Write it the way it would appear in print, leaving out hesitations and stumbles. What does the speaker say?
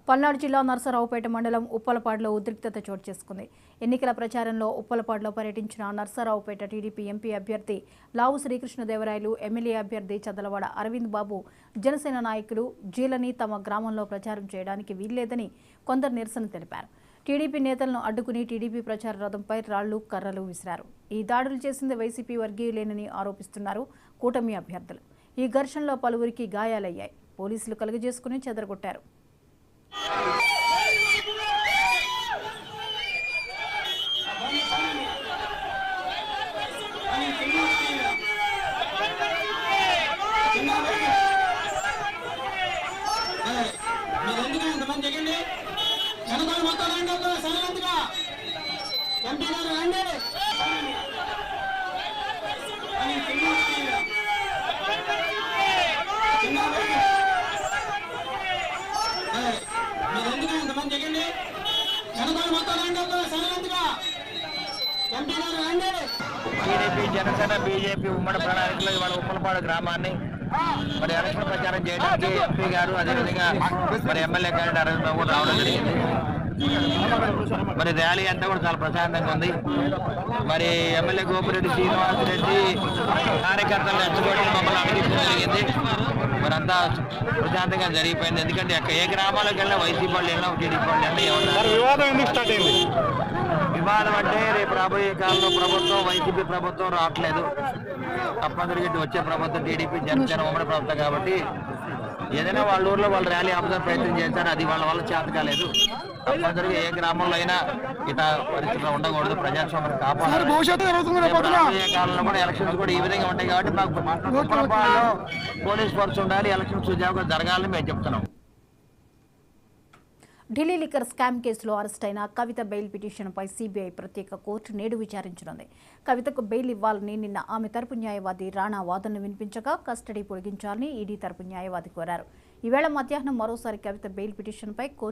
పల్నాడు జిల్లా నర్సరావుపేట మండలం ఉప్పలపాడులో ఉద్రిక్తత చోటు చేసుకుంది. ఎన్నికల ప్రచారంలో ఉప్పలపాడులో పర్యటించిన నర్సరావుపేట టీడీపీ ఎంపీ అభ్యర్థి లావు శ్రీకృష్ణదేవరాయలు, ఎమ్మెల్యే అభ్యర్థి చదలవాడ అరవింద్ బాబు, జనసేన నాయకులు జీలని తమ గ్రామంలో ప్రచారం చేయడానికి వీల్లేదని కొందరు నిరసన తెలిపారు. టీడీపీ నేతలను అడ్డుకుని టీడీపీ ప్రచార రథంపై రాళ్లు, కర్రలు విసిరారు. ఈ దాడులు చేసింది వైసీపీ వర్గీయులేనని ఆరోపిస్తున్నారు కూటమి అభ్యర్థులు. ఈ ఘర్షణలో పలువురికి గాయాలయ్యాయి. పోలీసులు కలుగజేసుకుని చెదరగొట్టారు. టీడీపీ, జనసేన, బీజేపీ ఉమ్మడి ప్రణాళికలో ఇవాళ ఉప్పలపాడు గ్రామాన్ని మరి ఎలక్షన్ ప్రచారం చేయడానికి ఎంపీ గారు, అదేవిధంగా మరి ఎమ్మెల్యే క్యాండిడేట్ అరవింద్ బాబు కూడా రావడం జరిగింది. మరి ర్యాలీ అంతా కూడా చాలా ప్రశాంతంగా ఉంది. మరి ఎమ్మెల్యే గోపిరెడ్డి శ్రీనివాసరెడ్డి కార్యకర్తలు రెచ్చగొట్టి మమ్మల్ని అడిగించడం జరిగింది. మరి అంతా ప్రశాంతంగా జరిగిపోయింది. ఎందుకంటే ఏ గ్రామాలకు వెళ్ళినా వైసీపీ వాళ్ళు వెళ్ళినా టీడీపీ వాళ్ళు వెళ్ళినా వివాదం ఎందుకు స్టార్ట్ అయింది? వివాదం అంటే రేపు రాబోయే కాలంలో ప్రభుత్వం వైసీపీ ప్రభుత్వం రావట్లేదు, తప్పనిసరిగా వచ్చే ప్రభుత్వం టీడీపీ, జనసేన ఉమ్మడి ప్రభుత్వం కాబట్టి ఏదైనా వాళ్ళ ఊర్లో వాళ్ళు ర్యాలీ ఆపడానికి ప్రయత్నం చేశారు. అది వాళ్ళ చేత కాలేదు. తప్పనిసరిగా ఏ గ్రామంలో అయినా ఇట్లా పరిస్థితులు ఉండకూడదు. ప్రజాస్వామ్యం కాపాడాలి. రాబోయే కాలంలో కూడా ఎలక్షన్స్ కూడా ఈ విధంగా ఉంటాయి కాబట్టి మాకు ఉప్పలపాడులో పోలీస్ ఫోర్స్ ఉండాలి, ఎలక్షన్స్ సుజావుగా జరగాలని మేము చెప్తున్నాం. ఢిల్లీ లిక్కర్ స్కామ్ కేసులో అరెస్ట్ అయిన కవిత బెయిల్ పిటిషన్పై సీబీఐ ప్రత్యేక కోర్టు నేడు విచారించనుంది. కవితకు బెయిల్ ఇవ్వాలని నిన్న ఆమె తరపు న్యాయవాది రాణా వాదనలు వినిపించగా కస్టడీ పొడిగించాలని ఈడీ తరపు న్యాయవాది కోరారు. ఈవేళ మధ్యాహ్నం మరోసారి కవిత బెయిల్ పిటిషన్పై కోర్టు